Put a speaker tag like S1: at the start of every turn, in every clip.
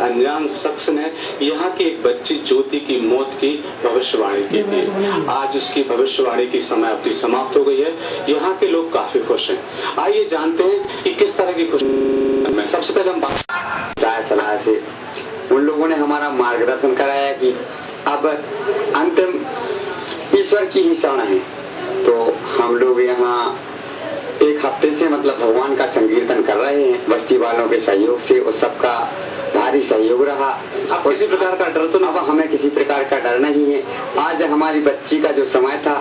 S1: अनजान शख्स ने यहाँ की एक बच्ची ज्योति की मौत की भविष्यवाणी की थी। आज उसकी भविष्यवाणी की समय अवधि समाप्त हो गई है। यहाँ के लोग काफी खुश हैं। आइए जानते हैं कि किस तरह की खुशी में। सबसे पहले हम
S2: राय सलाह से उन लोगों ने हमारा मार्गदर्शन कराया कि अब अंतिम ईश्वर की ही शरण है। तो हम लोग यहाँ एक हफ्ते से मतलब भगवान का संकीर्तन कर रहे हैं बस्ती वालों के सहयोग से, और सबका भारी सहयोग रहा।
S1: अब किसी प्रकार का डर तो
S2: अब हमें किसी प्रकार का डर नहीं है। आज हमारी बच्ची का जो समय था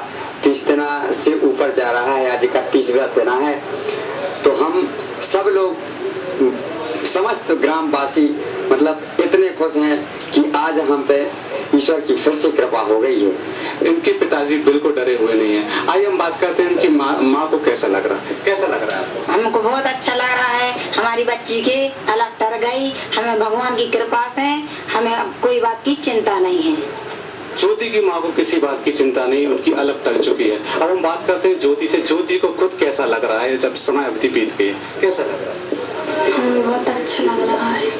S2: 30 दिन से ऊपर जा रहा है, आज 31वां दिन है। तो हम सब लोग समस्त ग्रामवासी मतलब इतने खुश हैं कि आज हम पे ईश्वर की फिर से कृपा हो गई है।
S1: इनके पिताजी बिल्कुल डरे हुए नहीं है। आइए हम बात करते हैं इनकी माँ को कैसा लग रहा है। कैसा लग रहा है?
S3: हमको बहुत अच्छा लग रहा है। हमारी बच्ची की अलग टर गई। हमें भगवान की कृपा से हमें अब कोई बात की चिंता नहीं है।
S1: ज्योति की माँ को किसी बात की चिंता नहीं, उनकी अलग टल चुकी है। अब हम बात करते हैं ज्योति से। ज्योति को खुद कैसा लग रहा है जब समय अवधि बीत गई? कैसा लग रहा है?
S4: हमें बहुत अच्छा लग रहा है।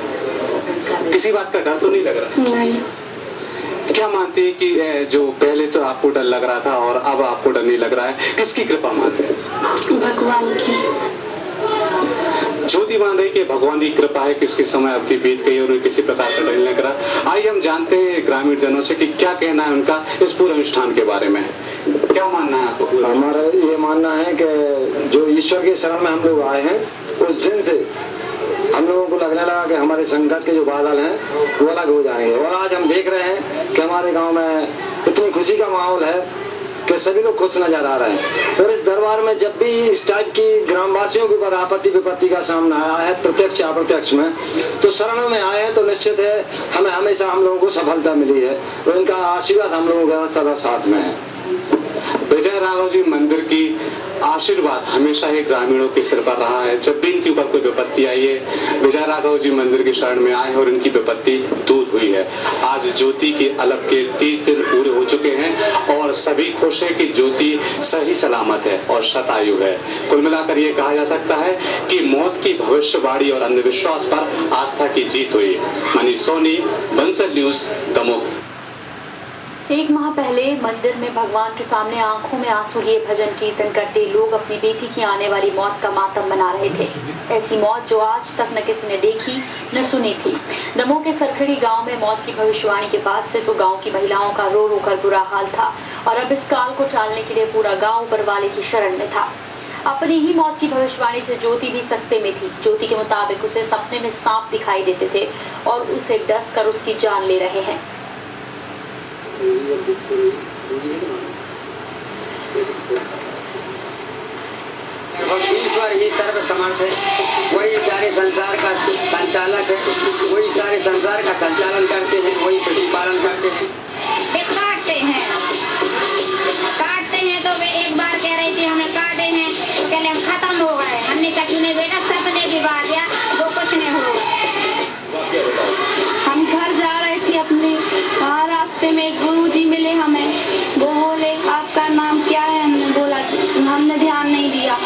S1: किसी बात का डर तो नहीं लग रहा?
S4: नहीं।
S1: क्या मानते हैं कि जो पहले तो आपको डर लग रहा था और अब आपको डर नहीं लग रहा है, किसकी कृपा मानते हैं?
S4: भगवान की।
S1: ज्योति मान रही कि भगवान की कृपा है कि उसकी समय अवधि बीत गई और उन्हें किसी प्रकार का डर नहीं लग रहा। आइए हम जानते हैं ग्रामीण जनों से कि क्या कहना है उनका इस पूरे अनुष्ठान के बारे में। क्या मानना है आपको?
S5: हमारा ये मानना है कि जो ईश्वर के शरण में हम लोग आए हैं, उस दिन से हम लोगों को लगने लगा कि हमारे संकट के जो बादल हैं वो अलग हो जाएंगे। और आज हम देख रहे हैं कि हमारे गांव में इतनी खुशी का माहौल है कि सभी लोग खुश नजर आ रहे हैं। और इस दरबार में जब भी इस टाइप की ग्रामवासियों के ऊपर आपत्ति विपत्ति का सामना आया है, प्रत्यक्ष अप्रत्यक्ष में, तो शरणों में आए हैं तो निश्चित है हमें हमेशा हम लोगों को सफलता मिली है और इनका आशीर्वाद हम लोगों का सदा साथ में है।
S1: विजय राघव जी मंदिर की आशीर्वाद हमेशा ही ग्रामीणों के सिर पर रहा है। जब भी इनके ऊपर कोई विपत्ति आई है, विजय राघव जी मंदिर की शरण में आए और इनकी विपत्ति दूर हुई है। आज ज्योति के अलग के 30 दिन पूरे हो चुके हैं और सभी खुश है कि ज्योति सही सलामत है और शतायु है। कुल मिलाकर ये कहा जा सकता है कि मौत की भविष्यवाणी और अंधविश्वास पर आस्था की जीत हुई। मनीष सोनी, बंसल न्यूज, दमोह।
S6: एक माह पहले मंदिर में भगवान के सामने आंखों में आंसू लिए भजन कीर्तन करते लोग अपनी बेटी की आने वाली मौत का मातम मना रहे थे। ऐसी मौत जो आज तक न किसी ने देखी न सुनी थी। दमोह के सरखड़ी गांव में मौत की भविष्यवाणी के बाद से तो गांव की महिलाओं का रो रो कर बुरा हाल था और अब इस काल को टालने के लिए पूरा गाँव ऊपर वाले की शरण में था। अपनी ही मौत की भविष्यवाणी से ज्योति भी सकते में थी। ज्योति के मुताबिक उसे सपने में सांप दिखाई देते थे और उसे डस कर उसकी जान ले रहे हैं।
S2: ईश्वर ही सर्वसमर्थ है, वही सारे संसार का संचालक है, वही सारे संसार का संचालन करते हैं, वही प्रतिपालन करते हैं।
S3: वे काटते हैं तो वे एक बार कह रही थी हमें काटे हैं तो कहले हम खत्म हो गए। हमने कहा तूने बेटा सपने की बात या वो कुछ नहीं होगा।
S4: हम घर जा रहे थे अपने, वहाँ रास्ते में गुरुजी मिले हमें। वो बोले आपका नाम क्या है? हमने बोला हमने ध्यान नहीं दिया।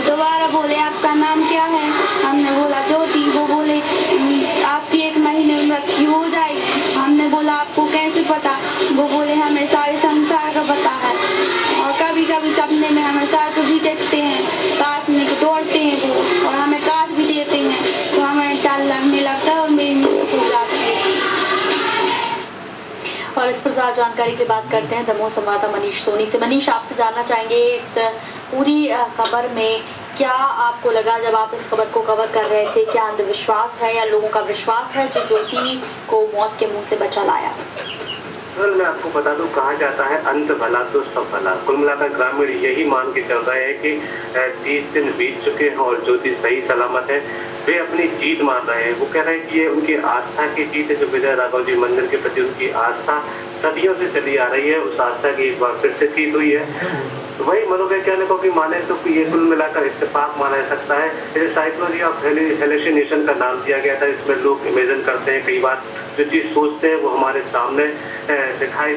S4: दोबारा बोले आपका नाम क्या है? हमने बोला ज्योति। वो बोले आपकी 1 महीने में मृत्यु हो जाएगी। हमने बोला आपको कैसे पता? वो बोले हमें सारे संसार का पता है और कभी कभी सपने में हमें सर को भी देखते हैं, काटने को तोड़ते हैं वो और हमें काट भी देते हैं तो हमें डर लगने लगता है और मेरी मृत्यु हो जाती है।
S6: और इस पर ज्यादा जानकारी की बात करते हैं दमोह संवाददाता मनीष सोनी से। मनीष, आपसे जानना चाहेंगे इस पूरी खबर में क्या आपको लगा जब आप इस खबर को कवर कर रहे थे? क्या अंधविश्वास है या लोगों का विश्वास है जो ज्योति को मौत के मुंह से बचा लाया?
S7: मैं आपको बता दूं, कहा जाता है अंत भला तो सब भला। कुल मिलाकर ग्रामीण यही मान के चल रहे हैं कि 30 दिन बीत चुके हैं और ज्योति सही सलामत है। वे अपनी जीत मान रहे हैं। वो कह रहे हैं कि ये उनकी आस्था की जीत है। जो विजय राघव जी मंदिर के प्रति उनकी आस्था सदियों से चली आ रही है, उस आस्था की एक बार फिर से जीत हुई है। तो वही मनोवैज्ञानिकों की माने तो ये कुल मिलाकर इत्तेफाक माना जा सकता है। इसे साइकोलॉजी ऑफ हेलुसिनेशन का नाम दिया गया था। इसमें लोग इमेजिन करते हैं, कई बार जो चीज़ सोचते हैं वो हमारे सामने दिखाई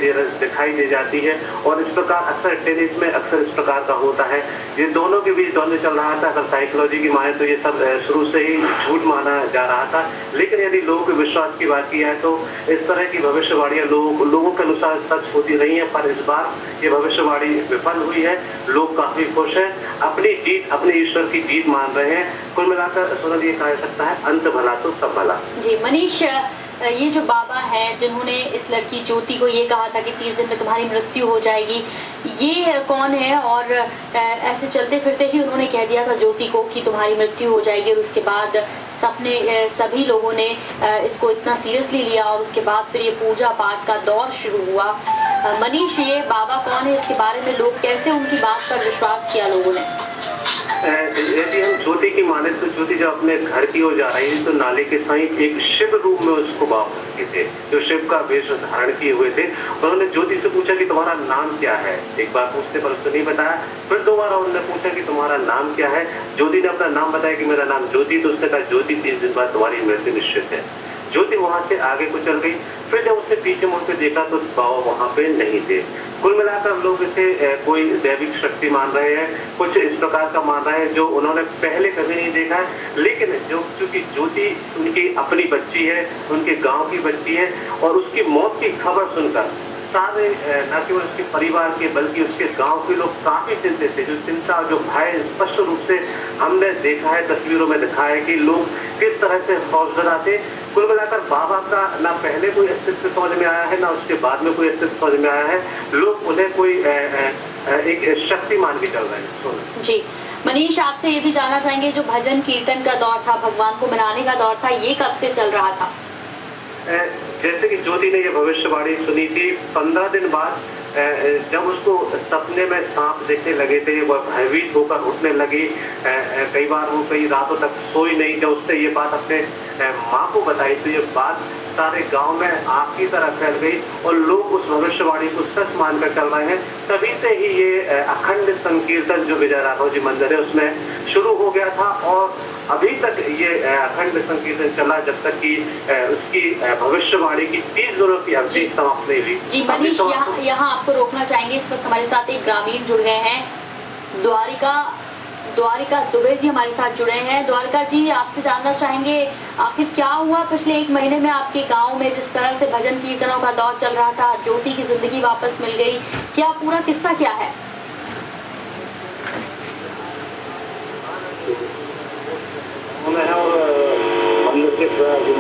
S7: दे जाती है। और इस प्रकार अक्सर टेनिस में अक्सर इस प्रकार का होता है। ये दोनों के बीच द्वंद्व चल रहा था। अगर साइकोलॉजी की माने तो ये सब शुरू से ही झूठ माना जा रहा था, लेकिन यदि लोगों के विश्वास की बात की जाए तो इस तरह की भविष्यवाणियां लोगों के अनुसार सच होती रही है। पर इस बार ये भविष्यवाणी विफल हुई है। लोग काफी खुश हैं, अपनी जीत, अपने ईश्वर की जीत मान रहे हैं। कुल मिलाकर सोनल ये कहा जा सकता है, अंत भला तो सब भला।
S6: जी मनीष, ये जो बाबा हैं जिन्होंने इस लड़की ज्योति को ये कहा था कि 30 दिन में तुम्हारी मृत्यु हो जाएगी, ये कौन है? और ऐसे चलते फिरते ही उन्होंने कह दिया था ज्योति को कि तुम्हारी मृत्यु हो जाएगी, और उसके बाद सभी लोगों ने इसको इतना सीरियसली लिया और उसके बाद फिर ये पूजा पाठ का दौर शुरू हुआ। मनीष, ये बाबा कौन है? इसके बारे में लोग कैसे, उनकी बात पर विश्वास किया लोगों ने?
S7: यदि हम ज्योति की माने तो ज्योति जब अपने घर की ओर जा रही थी तो नाले के साइड एक शिव रूप में उसको बाबा थे, जो शिव का वेश धारण किए हुए थे। उन्होंने ज्योति से पूछा कि तुम्हारा नाम क्या है। एक बार पूछते पर उसने नहीं बताया। फिर दोबारा उन्होंने पूछा कि तुम्हारा नाम क्या है। ज्योति ने अपना नाम बताया कि मेरा नाम ज्योति। तो उसने कहा ज्योति 30 दिन बाद तुम्हारी मृत्यु निश्चित है। ज्योति वहां से आगे को चल गई। फिर जब उसने पीछे मुड़ के देखा तो बाबा वहां पे नहीं थे। कुल मिलाकर लोग इसे कोई दैविक शक्ति मान रहे हैं, कुछ इस प्रकार का मान रहे हैं जो उन्होंने पहले कभी नहीं देखा है। लेकिन चूंकि ज्योति उनकी अपनी बच्ची है, उनके गांव की बच्ची है, और उसकी मौत की खबर सुनकर सारे न केवल उसके परिवार के बल्कि उसके गांव के लोग काफी चिंतित थे। जो चिंता, जो भय स्पष्ट रूप से हमने देखा है, तस्वीरों में दिखा है कि लोग किस तरह से खौफजदा थे। कुल मिलाकर बाबा का ना पहले कोई अस्तित्व समझ में आया है, ना उसके बाद में कोई अस्तित्व समझ में आया है। लोग उन्हें कोई एक शक्ति मान के चल रहे हैं।
S6: जी मनीष, आपसे ये भी जानना चाहेंगे, जो भजन कीर्तन का दौर था, भगवान को मनाने का दौर था, ये कब से चल रहा था?
S7: जैसे कि ज्योति ने ये भविष्यवाणी सुनी थी, 15 दिन बाद जब उसको सपने में सांप देखने लगे थे, वह भयभीत होकर उठने लगी। कई बार वो कई रातों तक सोई नहीं। जब उसने ये बात अपने माँ को बताई तो ये बात सारे गांव में आग की तरह फैल गई और लोग उस भविष्यवाणी को सच मानकर चल रहे हैं। तभी से ही ये अखंड संकीर्तन जो विजय राघव जी मंदिर है उसमें शुरू हो गया था, और अभी तक ये अखंड संकीर्तन चला जब तक कि उसकी भविष्यवाणी की 30 दिनों की अवधि समाप्त नहीं हुई।
S6: जी मनीष, यहाँ आपको रोकना चाहेंगे। इस वक्त हमारे साथ एक ग्रामीण जुड़ गए हैं, द्वारिका दुबे जी हमारे साथ जुड़े हैं। द्वारिका जी, आपसे जानना चाहेंगे आखिर क्या हुआ पिछले 1 महीने में आपके गांव में? जिस तरह से भजन कीर्तनों का दौर चल रहा था, ज्योति की जिंदगी वापस मिल गई, क्या पूरा किस्सा क्या है?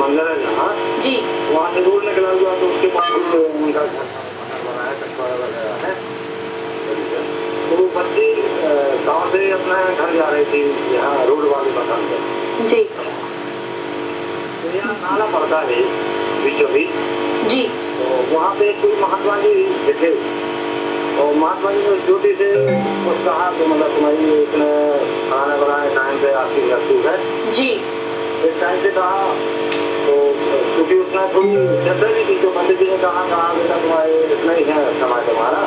S7: मंदिर है जहाँ
S6: जी,
S7: वहाँ से रोड निकला हुआ तो उसके पास उनका घर बनाया, कटवारा वगैरह है। तो बच्ची गाँव से अपना घर जा रही थी, यहाँ रोड वाले मकान पे
S6: जी।
S7: तो यहाँ नाला पड़ता है बीचों बीच
S6: जी।
S7: तो वहाँ पे कोई महात्मा जी दिखे और महात्मा जी ने ज्योति से कुछ कहा कि मतलब तुम्हारी इतने खाना बनाए टाइम पे आपकी मृत्यु है
S6: जी।
S7: इस टाइम से कहा तो क्योंकि उसने थोड़ी चर्चा भी की तो पंडित जी ने कहा बेटा तुम्हारे इतना ही है समाज तुम्हारा,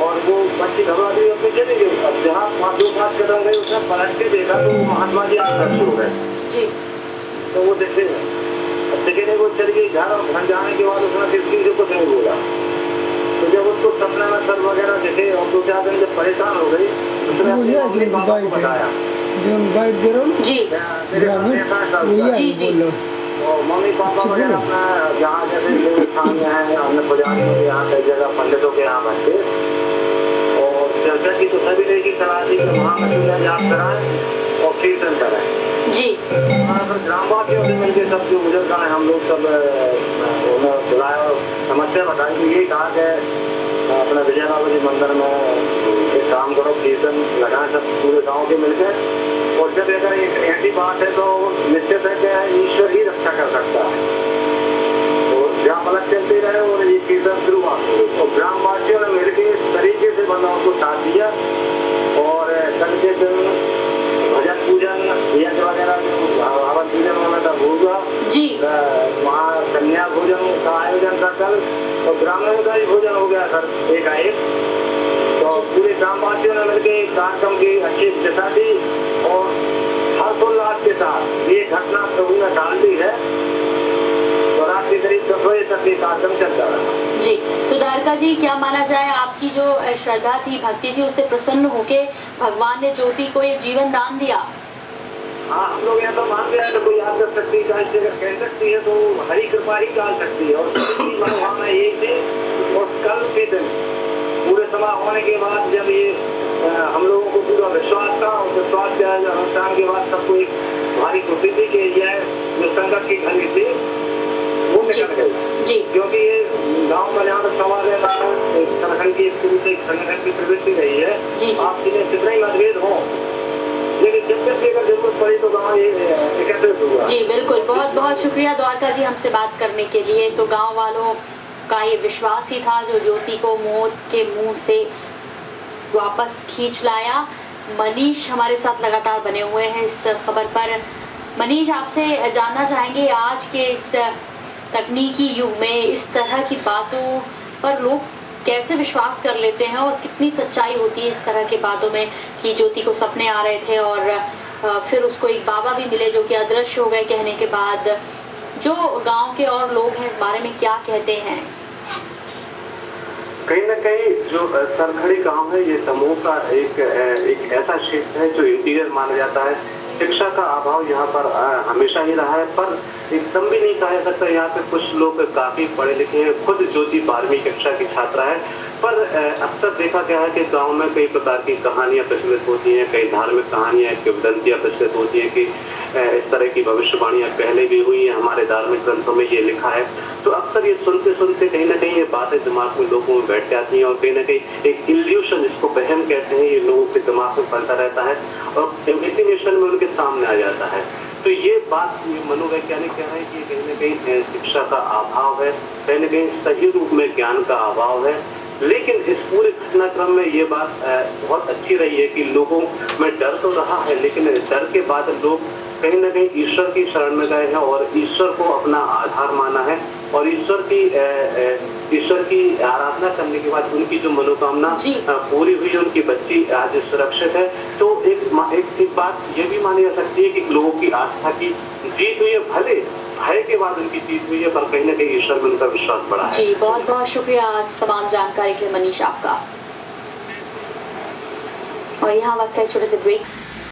S7: और वो बच्ची घबरा दी अपनी चली गई। अब जहाँ 5 कदम गई उसने पलट के देखा तो महात्मा जी आगे हो गए। तो वो देखे नहीं, वो चली गई घर, और घर जाने के बाद उसने किसी से कुछ नहीं बोला। तो जब उसको सपने में सर वगैरह देखे और 2-4 दिन जब परेशान हो गई उसने अपने मम्मी पापा को बताया और मम्मी पापा वगैरह अपना यहाँ जैसे स्थानीय है, हमने पुजारी को यहाँ कई जगह पंडितों के यहाँ बैठे और चर्चा की तो सभी ने की सलाह दी कि वहाँ जाप कराएं और कीर्तन कराएं जी। ग्रामवासियों से मिलकर सब जो बुजुर्ग हैं हम लोग सब उन्हें बुलाया और समस्या बताई कि ये कहा कि अपना विजय राघव जी मंदिर में एक काम करो, कीर्तन लगाएं सब पूरे गांव के मिलकर, और जब अगर एक ऐसी बात है तो निश्चित है कि ईश्वर ही रक्षा कर सकता है। तो जहाँ पलक चलते रहे और ये कीर्तन शुरुआत हो गई और ग्रामवासियों ने मिलकर इस तरीके से बंदाओं को साथ दिया और कल के दिन भजन पूजन यज्ञ वगैरह हवन पूजन होना था होगा जी। वहाँ कन्या भोजन का आयोजन था कल और ब्राह्मणों का ही भोजन हो गया सर एकाएक। तो पूरे ग्रामवासियों ने मिलकर कार्यक्रम की अच्छी दिशा दी और हर्षोल्लास के साथ ये घटना प्रभु ने टाल दी है। कार्यक्रम चलता रहा।
S6: जी, तो द्वारका जी, क्या माना जाए, आपकी जो श्रद्धा थी, भक्ति थी, उससे प्रसन्न होके भगवान ने ज्योति को एक जीवन दान दिया?
S7: हाँ, हम लोग यहाँ तो मानते हैं, तो कोई आप कर सकती है, कह सकती है, तो हरी कृपा ही डाल सकती है। और मनोकामना यही थी। और कल के दिन पूरे समाप्त होने के बाद जब ये हम लोगों को पूरा विश्वास था, और विश्वास के अनुष्ठान के बाद सबको एक भारी खुशी थी कि यह जो संकट की घड़ी थी वो निकल गई। क्योंकि ये गांव का जहाँ तक सवाल है, संगठन की शुरू से संगठन की प्रवृत्ति रही है। आप जिन्हें कितना ही मतभेद हो, लेकिन जब अगर जरूरत पड़ी तो गाँव एकत्रित हुआ। जी
S6: बिल्कुल, बहुत बहुत शुक्रिया द्वारका जी हमसे बात करने के लिए। तो गाँव वालों का ये विश्वास ही था जो ज्योति को मौत के मुंह से वापस खींच लाया। मनीष हमारे साथ लगातार बने हुए हैं इस खबर पर। मनीष, आपसे जानना चाहेंगे, आज के इस तकनीकी युग में इस तरह की बातों पर लोग कैसे विश्वास कर लेते हैं और कितनी सच्चाई होती है इस तरह के बातों में कि ज्योति को सपने आ रहे थे और फिर उसको एक बाबा भी मिले जो कि अदृश्य हो गए कहने के बाद। जो गांव के और लोग हैं इस बारे में क्या कहते हैं?
S7: कहीं न कहीं जो सरखड़ी गांव है, ये समूह का एक ऐसा क्षेत्र है जो इंटीरियर माना जाता है। शिक्षा का अभाव यहाँ पर हमेशा ही रहा है, पर एकदम भी नहीं कहा जा सकता। यहाँ पे कुछ लोग काफी पढ़े लिखे हैं, खुद ज्योति 12वीं कक्षा की छात्रा है, पर अक्सर देखा गया है कि गांव में कई प्रकार की कहानियां प्रचलित होती हैं, कई धार्मिक कहानियां, किंवदंतियां प्रचलित होती हैं कि इस तरह की भविष्यवाणियां पहले भी हुई हैं, हमारे धार्मिक ग्रंथों में ये लिखा है। तो अक्सर ये सुनते सुनते कहीं ना कहीं ये बातें दिमाग में लोगों में बैठ जाती हैं और कहीं ना कहीं एक इल्यूशन, जिसको वहम कहते हैं, ये लोगों के दिमाग में बनता रहता है और इमेजिनेशन में उनके सामने आ जाता है। तो ये बात मनोवैज्ञानिक कह रहे हैं कि कहीं ना कहीं शिक्षा का अभाव है, कहीं ना कहीं सही रूप में ज्ञान का अभाव है। लेकिन इस पूरे घटनाक्रम में ये बात बहुत अच्छी रही है कि लोगों में डर तो रहा है, लेकिन डर के बाद लोग कहीं ना कहीं ईश्वर की शरण में गए हैं और ईश्वर को अपना आधार माना है और ईश्वर की आराधना करने के बाद उनकी जो मनोकामना पूरी हुई, उनकी बच्ची आज सुरक्षित है। तो एक बात ये भी मानी जा सकती है कि लोगों की आस्था की जीत हुई है, भले भय के बाद उनकी जीत हुई है, पर कहीं ना कहीं ईश्वर में उनका विश्वास बढ़ा है।
S6: जी, बहुत बहुत शुक्रिया आज तमाम जानकारी के लिए मनीष आपका। और यहाँ वक्त है छोटे से ब्रेक।